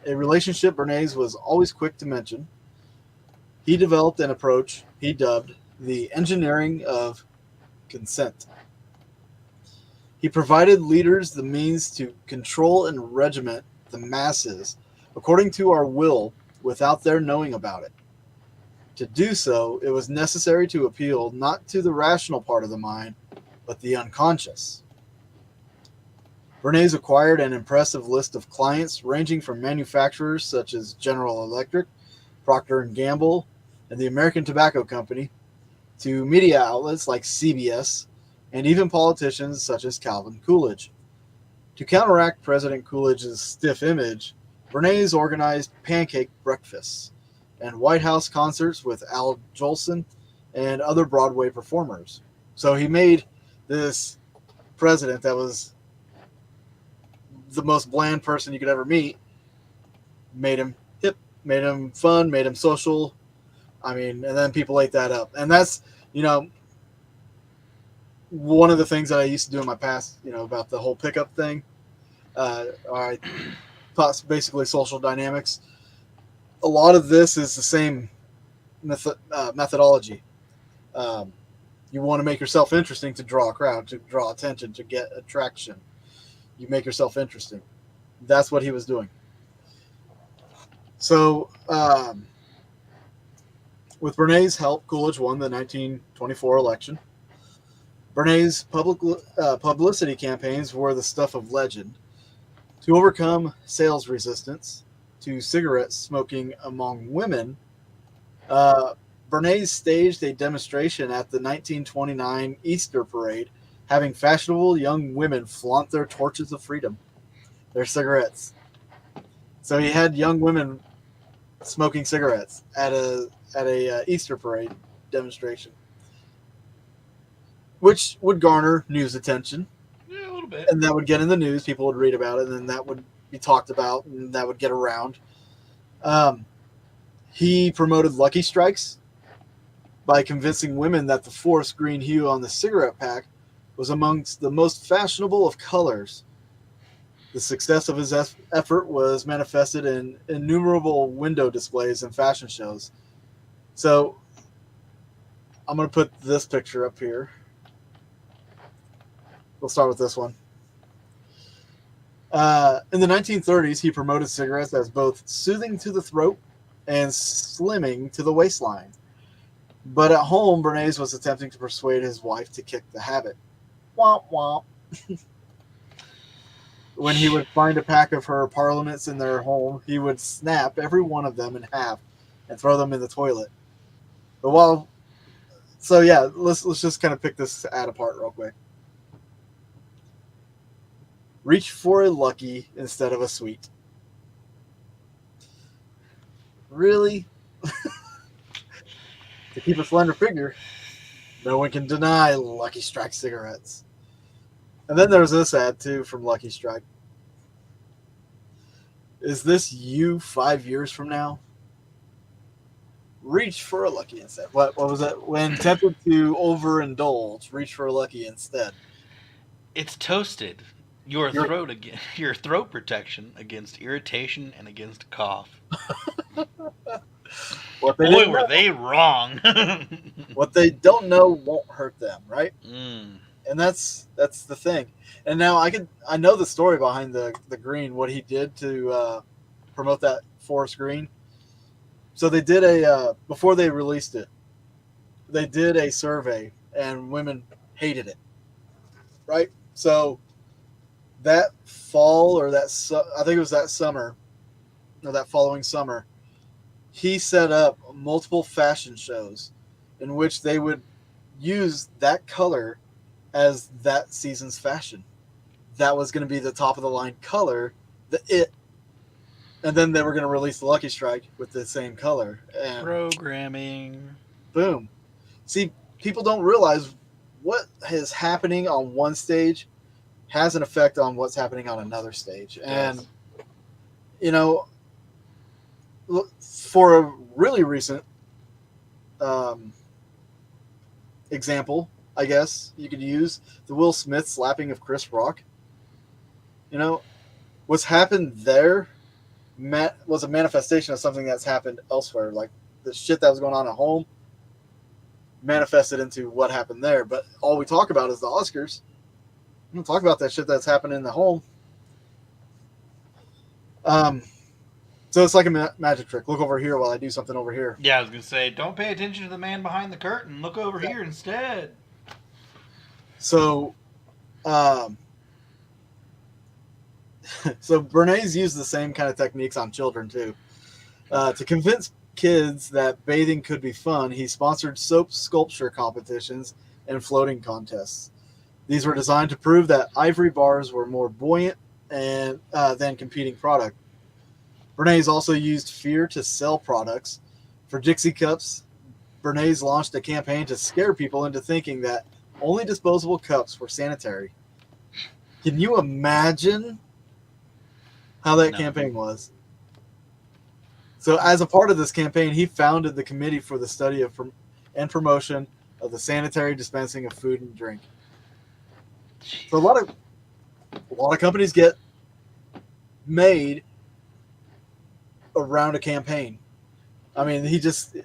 a relationship Bernays was always quick to mention, he developed an approach he dubbed the engineering of consent. He provided leaders the means to control and regiment the masses according to our will without their knowing about it. To do so, it was necessary to appeal not to the rational part of the mind, but the unconscious. Bernays acquired an impressive list of clients ranging from manufacturers such as General Electric, Procter & Gamble, and the American Tobacco Company, to media outlets like CBS, and even politicians such as Calvin Coolidge. To counteract President Coolidge's stiff image, Bernays organized pancake breakfasts and White House concerts with Al Jolson and other Broadway performers. So he made this president that was the most bland person you could ever meet, made him hip, made him fun, made him social. I mean, and then people ate that up. And that's, one of the things that I used to do in my past, about the whole pickup thing. I taught basically social dynamics. A lot of this is the same methodology. You want to make yourself interesting to draw a crowd, to draw attention, to get attraction. You make yourself interesting. That's what he was doing. So, with Bernays' help, Coolidge won the 1924 election. Bernays' publicity campaigns were the stuff of legend. To overcome sales resistance to cigarette smoking among women, Bernays staged a demonstration at the 1929 Easter Parade, having fashionable young women flaunt their torches of freedom, their cigarettes. So he had young women smoking cigarettes at a Easter Parade demonstration, which would garner news attention. Yeah, a little bit. And that would get in the news. People would read about it, and then that would be talked about, and that would get around. He promoted Lucky Strikes by convincing women that the forest green hue on the cigarette pack was amongst the most fashionable of colors. The success of his effort was manifested in innumerable window displays and fashion shows. So I'm going to put this picture up here. We'll start with this one. In the 1930s, he promoted cigarettes as both soothing to the throat and slimming to the waistline. But at home, Bernays was attempting to persuade his wife to kick the habit. Womp womp. When he would find a pack of her parliaments in their home, he would snap every one of them in half and throw them in the toilet. But let's just kind of pick this ad apart real quick. Reach for a Lucky instead of a Sweet. Really? To keep a slender figure, no one can deny Lucky Strike cigarettes. And then there's this ad, too, from Lucky Strike. Is this you 5 years from now? Reach for a Lucky instead. What was that? When tempted to overindulge, reach for a Lucky instead. It's toasted. Your throat protection against irritation and against cough. Boy, were they wrong. What they don't know won't hurt them, right? And that's the thing. And now I know the story behind the green, what he did to promote that forest green. So they did before they released it, they did a survey, and women hated it, right? So that fall, or I think it was that summer, or that following summer, he set up multiple fashion shows in which they would use that color as that season's fashion. that was going to be the top of the line color, and then they were going to release the Lucky Strike with the same color. And Programming. boom. See, people don't realize what is happening on one stage has an effect on what's happening on another stage. And, you know, for a really recent example, I guess you could use the Will Smith slapping of Chris Rock. You know, what's happened there was a manifestation of something that's happened elsewhere. Like the shit that was going on at home manifested into what happened there. But all we talk about is the Oscars. We don't talk about that shit that's happened in the home. So it's like a magic trick. Look over here while I do something over here. Yeah, I was going to say, don't pay attention to the man behind the curtain. Look over here instead. So, so Bernays used the same kind of techniques on children too. To convince kids that bathing could be fun, he sponsored soap sculpture competitions and floating contests. These were designed to prove that ivory bars were more buoyant than competing product. Bernays also used fear to sell products. For Dixie Cups, Bernays launched a campaign to scare people into thinking that only disposable cups were sanitary. Can you imagine how that campaign was? So as a part of this campaign, he founded the Committee for the Study of and Promotion of the Sanitary Dispensing of Food and Drink. So a lot of companies get made around a campaign. I mean, they just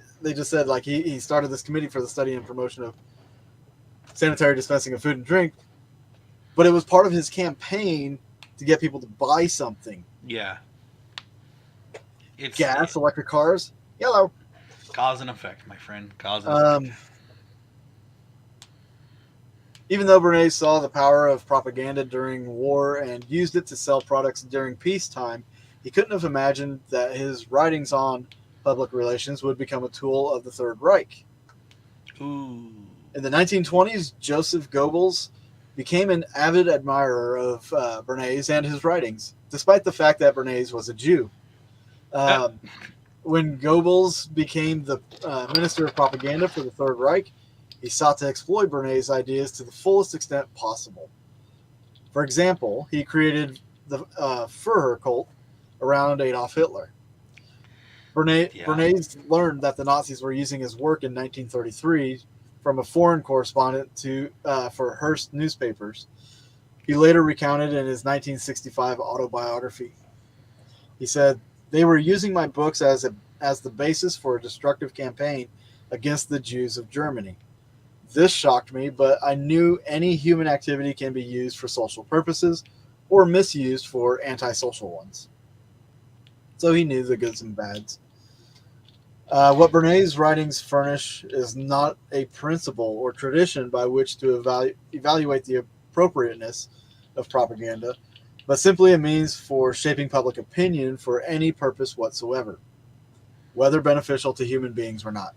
said like he started this committee for the study and promotion of sanitary dispensing of food and drink, but it was part of his campaign to get people to buy something. Yeah. It's gas, electric cars, yellow. Cause and effect, my friend. Cause and effect. Even though Bernays saw the power of propaganda during war and used it to sell products during peacetime, he couldn't have imagined that his writings on public relations would become a tool of the Third Reich. Ooh. In the 1920s, Joseph Goebbels became an avid admirer of Bernays and his writings, despite the fact that Bernays was a Jew. When Goebbels became the Minister of Propaganda for the Third Reich, he sought to exploit Bernays' ideas to the fullest extent possible. For example, he created the Führer cult around Adolf Hitler. Bernays learned that the Nazis were using his work in 1933 from a foreign correspondent for Hearst newspapers. He later recounted in his 1965 autobiography. He said, "They were using my books as the basis for a destructive campaign against the Jews of Germany. This shocked me, but I knew any human activity can be used for social purposes or misused for antisocial ones." So he knew the goods and bads. What Bernays' writings furnish is not a principle or tradition by which to evaluate the appropriateness of propaganda, but simply a means for shaping public opinion for any purpose whatsoever, whether beneficial to human beings or not.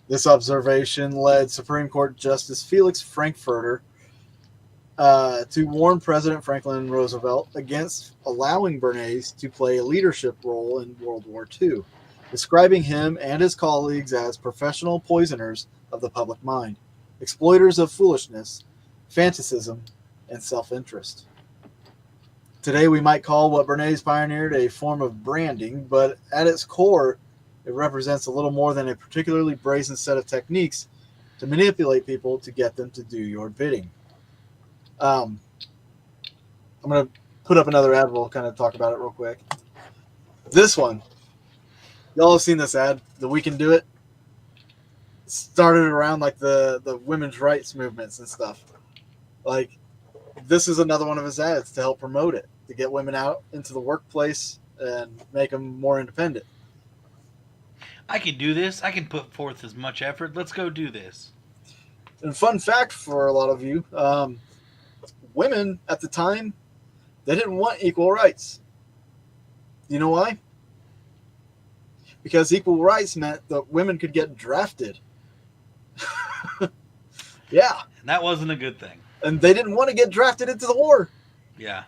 This observation led Supreme Court Justice Felix Frankfurter to warn President Franklin Roosevelt against allowing Bernays to play a leadership role in World War II, describing him and his colleagues as professional poisoners of the public mind, exploiters of foolishness, fanaticism, and self-interest. Today we might call what Bernays pioneered a form of branding, but at its core, it represents a little more than a particularly brazen set of techniques to manipulate people to get them to do your bidding. I'm going to put up another ad. We'll kind of talk about it real quick. This one, y'all have seen this ad, the We Can Do It. Started around like the women's rights movements and stuff. Like, this is another one of his ads to help promote it, to get women out into the workplace and make them more independent. I can do this. I can put forth as much effort. Let's go do this. And fun fact for a lot of you, women at the time, they didn't want equal rights. You know why? Because equal rights meant that women could get drafted. Yeah. And that wasn't a good thing. and they didn't want to get drafted into the war. Yeah.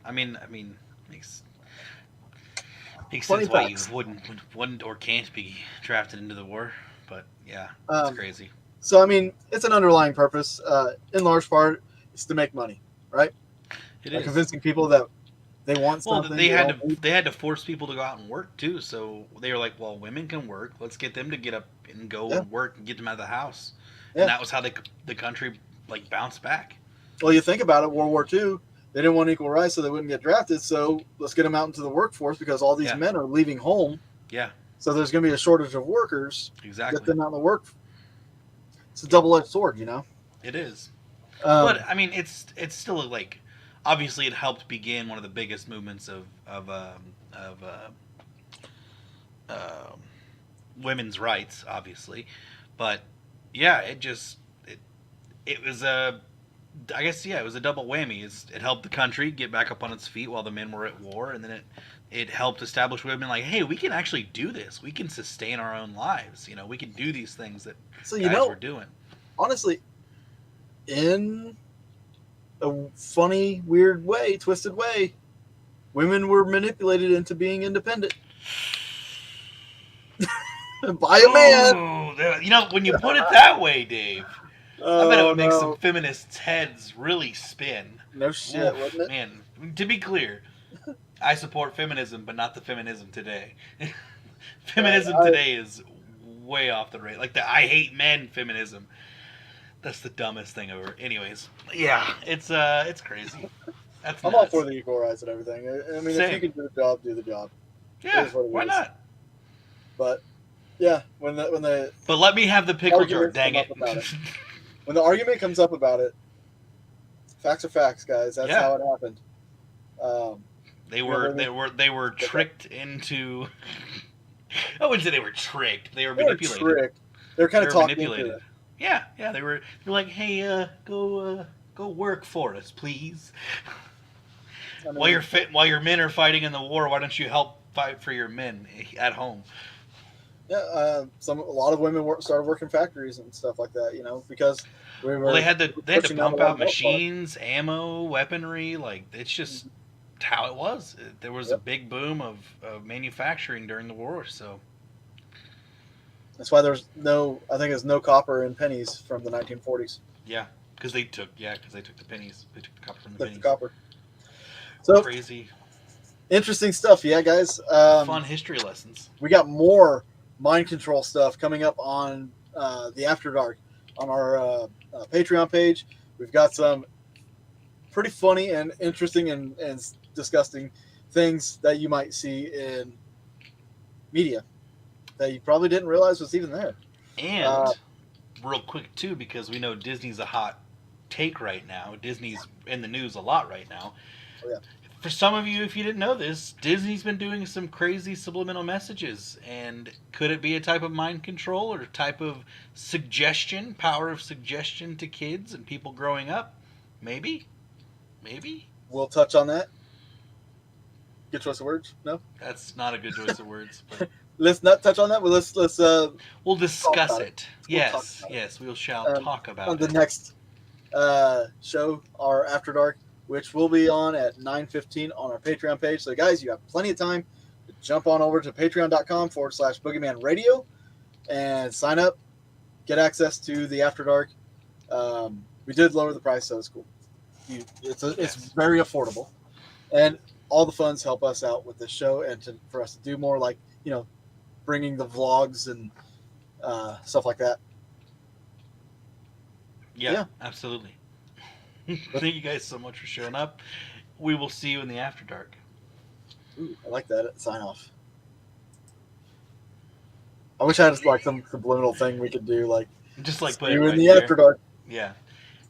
I mean, makes Funny sense why you facts. wouldn't or can't be drafted into the war. But yeah, it's crazy. So I mean, it's an underlying purpose. In large part, it's to make money, right? It By is. convincing people that they want Well, something. they had to force people to go out and work too. So they were like, "Well, women can work. Let's get them to get up and go and work and get them out of the house." Yeah. And that was how the country like bounced back. Well, you think about it, World War II, they didn't want equal rights, so they wouldn't get drafted. So let's get them out into the workforce because all these men are leaving home. Yeah. So there's going to be a shortage of workers. Exactly. Get them out in the work. It's a double-edged sword, you know. It is. But I mean, it's still like, obviously, it helped begin one of the biggest movements of women's rights, obviously. But yeah, it was a, I guess it was a double whammy. It helped the country get back up on its feet while the men were at war, and then it helped establish women like, hey, we can actually do this. We can sustain our own lives. You know, we can do these things that guys were doing. Honestly, in a funny, weird way, twisted way, women were manipulated into being independent by a man. Oh, you know, when you put it that way, Dave, I bet it would make some feminists' heads really spin. No shit, wouldn't it? Man, to be clear, I support feminism, but not the feminism today. Feminism today is way off the rate. Like the I hate men feminism. That's the dumbest thing ever. Anyways, yeah, it's crazy. That's I'm all for the equal rights and everything. I mean, Same. if you can do the job, do the job. Yeah, why not? But yeah, when the But let me have the pickle jar. Dang it! When the argument comes up about it, facts are facts, guys. That's how it happened. They were tricked into. I wouldn't say they were tricked. They were manipulated. They were kind of talked into it. Yeah. They were like, hey, go work for us, please. I mean, while your men are fighting in the war, why don't you help fight for your men at home? Yeah, a lot of women started working factories and stuff like that. You know, because they had to pump out machines, ammo, weaponry. Like it's just how it was. There was a big boom of manufacturing during the war, so. That's why there's no copper in pennies from the 1940s. Yeah, because they took the pennies. They took the copper from the pennies. The copper. So crazy. Interesting stuff, yeah, guys. Fun history lessons. We got more mind control stuff coming up on the After Dark on our Patreon page. We've got some pretty funny and interesting and disgusting things that you might see in media that you probably didn't realize was even there. And real quick, too, because we know Disney's a hot take right now. Disney's in the news a lot right now. Oh, yeah. For some of you, if you didn't know this, Disney's been doing some crazy subliminal messages. And could it be a type of mind control or a type of suggestion, power of suggestion to kids and people growing up? Maybe. We'll touch on that. Good choice of words? No? That's not a good choice of words, but... Let's not touch on that, but let's we'll discuss it. Yes, we shall talk about on it. The next show, our After Dark, which will be on at 9:15 on our Patreon page. So, guys, you have plenty of time to jump on over to patreon.com/Boogeyman Radio and sign up, get access to the After Dark. We did lower the price, so it's cool. It's very affordable, and all the funds help us out with this show and for us to do more, like bringing the vlogs and stuff like that. Yeah, absolutely. Thank you guys so much for showing up. We will see you in the After Dark. Ooh, I like that sign off. I wish I had like some subliminal thing we could do, like just like put it right in the After Dark. Yeah.